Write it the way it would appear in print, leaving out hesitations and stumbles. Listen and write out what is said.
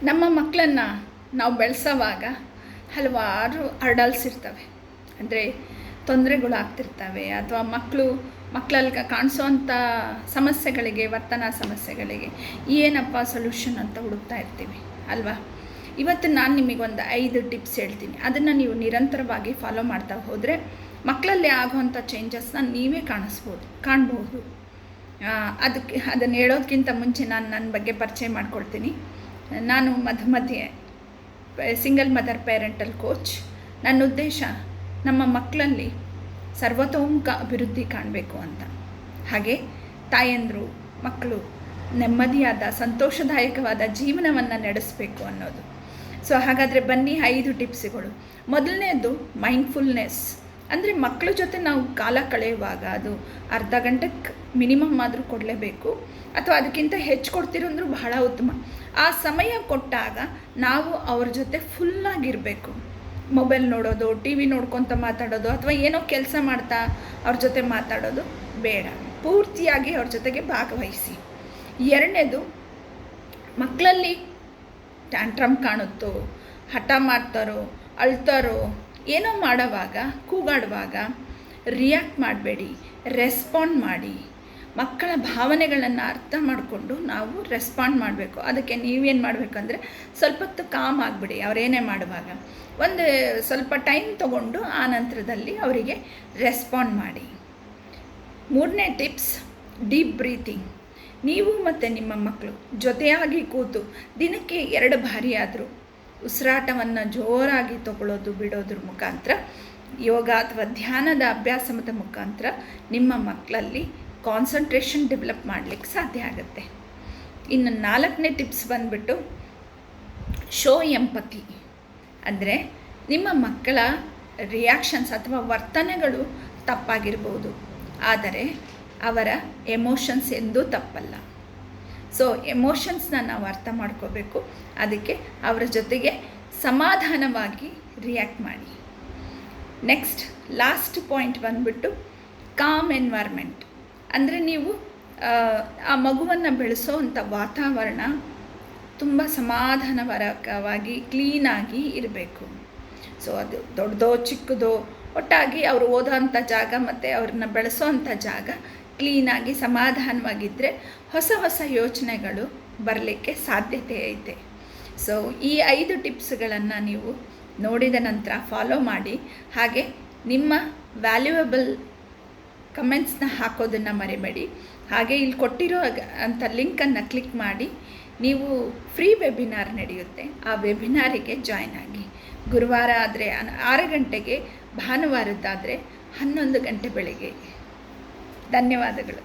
ನಮ್ಮ ಮಕ್ಕಳನ್ನು ನಾವು ಬೆಳೆಸೋವಾಗ ಹಲವಾರು ಹರ್ಡಲ್ಸ್ ಇರ್ತವೆ. ಅಂದರೆ ತೊಂದರೆಗಳಾಗ್ತಿರ್ತವೆ, ಅಥವಾ ಮಕ್ಕಳಲ್ಲಿ ಕಾಣಿಸೋವಂಥ ಸಮಸ್ಯೆಗಳಿಗೆ, ವರ್ತನಾ ಸಮಸ್ಯೆಗಳಿಗೆ ಏನಪ್ಪ ಸೊಲ್ಯೂಷನ್ ಅಂತ ಹುಡುಕ್ತಾ ಇರ್ತೀವಿ ಅಲ್ವಾ. ಇವತ್ತು ನಾನು ನಿಮಗೊಂದು 5 ಟಿಪ್ಸ್ ಹೇಳ್ತೀನಿ. ಅದನ್ನು ನೀವು ನಿರಂತರವಾಗಿ ಫಾಲೋ ಮಾಡ್ತಾ ಹೋದರೆ ಮಕ್ಕಳಲ್ಲಿ ಆಗುವಂಥ ಚೇಂಜಸ್ನ ನೀವೇ ಕಾಣ್ಬೋದು. ಅದನ್ನು ಹೇಳೋದಕ್ಕಿಂತ ಮುಂಚೆ ನಾನು ನನ್ನ ಬಗ್ಗೆ ಪರಿಚಯ ಮಾಡ್ಕೊಳ್ತೀನಿ. ನಾನು ಮಧ್ಯೆ ಸಿಂಗಲ್ ಮದರ್ ಪೇರೆಂಟಲ್ ಕೋಚ್. ನನ್ನ ಉದ್ದೇಶ ನಮ್ಮ ಮಕ್ಕಳಲ್ಲಿ ಸರ್ವತೋಮುಖ ಅಭಿವೃದ್ಧಿ ಕಾಣಬೇಕು ಅಂತ. ಹಾಗೆ ತಾಯಂದರು ಮಕ್ಕಳು ನೆಮ್ಮದಿಯಾದ ಸಂತೋಷದಾಯಕವಾದ ಜೀವನವನ್ನು ನಡೆಸಬೇಕು ಅನ್ನೋದು. ಸೊ ಹಾಗಾದರೆ ಬನ್ನಿ 5 ಟಿಪ್ಸ್ಗಳು. ಮೊದಲನೇದು ಮೈಂಡ್ಫುಲ್ನೆಸ್. ಅಂದರೆ ಮಕ್ಕಳ ಜೊತೆ ನಾವು ಕಾಲ ಕಳೆಯುವಾಗ ಅದು ಅರ್ಧ ಗಂಟೆಗೆ ಮಿನಿಮಮ್ ಆದರೂ ಕೊಡಲೇಬೇಕು, ಅಥವಾ ಅದಕ್ಕಿಂತ ಹೆಚ್ಚು ಕೊಡ್ತಿರೋ ಅಂದರೂ ಬಹಳ ಉತ್ತಮ. ಆ ಸಮಯ ಕೊಟ್ಟಾಗ ನಾವು ಅವ್ರ ಜೊತೆ ಫುಲ್ಲಾಗಿರಬೇಕು. ಮೊಬೈಲ್ ನೋಡೋದು, ಟಿ ವಿ ನೋಡ್ಕೊತ ಮಾತಾಡೋದು, ಅಥವಾ ಏನೋ ಕೆಲಸ ಮಾಡ್ತಾ ಅವ್ರ ಜೊತೆ ಮಾತಾಡೋದು ಬೇಡ. ಪೂರ್ತಿಯಾಗಿ ಅವ್ರ ಜೊತೆಗೆ ಭಾಗವಹಿಸಿ. ಎರಡನೇದು, ಮಕ್ಕಳಲ್ಲಿ ಟ್ಯಾಂಟ್ರಮ್ ಕಾಣುತ್ತೋ, ಹಠ ಮಾಡ್ತಾರೋ, ಅಳ್ತಾರೋ, ಏನೋ ಮಾಡೋವಾಗ, ಕೂಗಾಡುವಾಗ ರಿಯಾಕ್ಟ್ ಮಾಡಬೇಡಿ, ರೆಸ್ಪಾಂಡ್ ಮಾಡಿ. ಮಕ್ಕಳ ಭಾವನೆಗಳನ್ನು ಅರ್ಥ ಮಾಡಿಕೊಂಡು ನಾವು ರೆಸ್ಪಾಂಡ್ ಮಾಡಬೇಕು. ಅದಕ್ಕೆ ನೀವೇನು ಮಾಡಬೇಕಂದ್ರೆ ಸ್ವಲ್ಪ ಹೊತ್ತು ಕಾಮ್ ಆಗಿಬಿಡಿ. ಅವರೇನೇ ಮಾಡುವಾಗ ಒಂದು ಸ್ವಲ್ಪ ಟೈಮ್ ತೊಗೊಂಡು ಆ ನಂತರದಲ್ಲಿ ಅವರಿಗೆ ರೆಸ್ಪಾಂಡ್ ಮಾಡಿ. 3ನೇ ಟಿಪ್ಸ್, ಡೀಪ್ ಬ್ರೀತಿಂಗ್. ನೀವು ಮತ್ತು ನಿಮ್ಮ ಮಕ್ಕಳು ಜೊತೆಯಾಗಿ ಕೂತು ದಿನಕ್ಕೆ 2 ಬಾರಿ ಆದರೂ ಉಸಿರಾಟವನ್ನು ಜೋರಾಗಿ ತಗೊಳ್ಳೋದು ಬಿಡೋದ್ರ ಮುಖಾಂತರ, ಯೋಗ ಅಥವಾ ಧ್ಯಾನದ ಅಭ್ಯಾಸದ ಮುಖಾಂತರ ನಿಮ್ಮ ಮಕ್ಕಳಲ್ಲಿ ಕಾನ್ಸಂಟ್ರೇಷನ್ ಡೆವಲಪ್ ಮಾಡಲಿಕ್ಕೆ ಸಾಧ್ಯ ಆಗುತ್ತೆ. ಇನ್ನು 4ನೇ ಟಿಪ್ಸ್ ಬಂದುಬಿಟ್ಟು ಶೋ ಎಂಪತಿ. ಅಂದರೆ ನಿಮ್ಮ ಮಕ್ಕಳ ರಿಯಾಕ್ಷನ್ಸ್ ಅಥವಾ ವರ್ತನೆಗಳು ತಪ್ಪಾಗಿರ್ಬೋದು, ಆದರೆ ಅವರ ಎಮೋಷನ್ಸ್ ಎಂದೂ ತಪ್ಪಲ್ಲ. ಸೊ ಎಮೋಷನ್ಸ್ನ ನಾವು ಅರ್ಥ ಮಾಡ್ಕೋಬೇಕು. ಅದಕ್ಕೆ ಅವರ ಜೊತೆಗೆ ಸಮಾಧಾನವಾಗಿ ರಿಯಾಕ್ಟ್ ಮಾಡಿ. ನೆಕ್ಸ್ಟ್ ಲಾಸ್ಟ್ ಪಾಯಿಂಟ್ ಬಂದುಬಿಟ್ಟು ಕಾಮ್ ಎನ್ವೈರ್ಮೆಂಟ್. ಅಂದರೆ ನೀವು ಆ ಮಗುವನ್ನು ಬೆಳೆಸೋವಂಥ ವಾತಾವರಣ ತುಂಬ ಸಮಾಧಾನಪರಕವಾಗಿ ಕ್ಲೀನಾಗಿ ಇರಬೇಕು. ಸೊ ಅದು ದೊಡ್ಡದೋ ಚಿಕ್ಕದೋ ಒಟ್ಟಾಗಿ ಅವರು ಓದೋವಂಥ ಜಾಗ ಮತ್ತು ಅವ್ರನ್ನ ಬೆಳೆಸೋವಂಥ ಜಾಗ ಕ್ಲೀನಾಗಿ ಸಮಾಧಾನವಾಗಿದ್ದರೆ ಹೊಸ ಯೋಚನೆಗಳು ಬರಲಿಕ್ಕೆ ಸಾಧ್ಯತೆ ಐತೆ. ಸೊ ಈ 5 ಟಿಪ್ಸ್ಗಳನ್ನು ನೀವು ನೋಡಿದ ನಂತರ ಫಾಲೋ ಮಾಡಿ. ಹಾಗೆ ನಿಮ್ಮ ವ್ಯಾಲ್ಯೂಯಬಲ್ ಕಮೆಂಟ್ಸ್ನ ಹಾಕೋದನ್ನು ಮರಿಬೇಡಿ. ಹಾಗೆ ಇಲ್ಲಿ ಕೊಟ್ಟಿರೋ ಅಂಥ ಲಿಂಕನ್ನು ಕ್ಲಿಕ್ ಮಾಡಿ ನೀವು ಫ್ರೀ ವೆಬಿನಾರ್ ನಡೆಯುತ್ತೆ, ಆ ವೆಬಿನಾರಿಗೆ ಜಾಯ್ನ್ ಆಗಿ. ಗುರುವಾರ ಆದರೆ 6 ಗಂಟೆಗೆ, ಭಾನುವಾರದ್ದಾದರೆ 11 ಗಂಟೆ ಬೆಳಗ್ಗೆ. ಧನ್ಯವಾದಗಳು.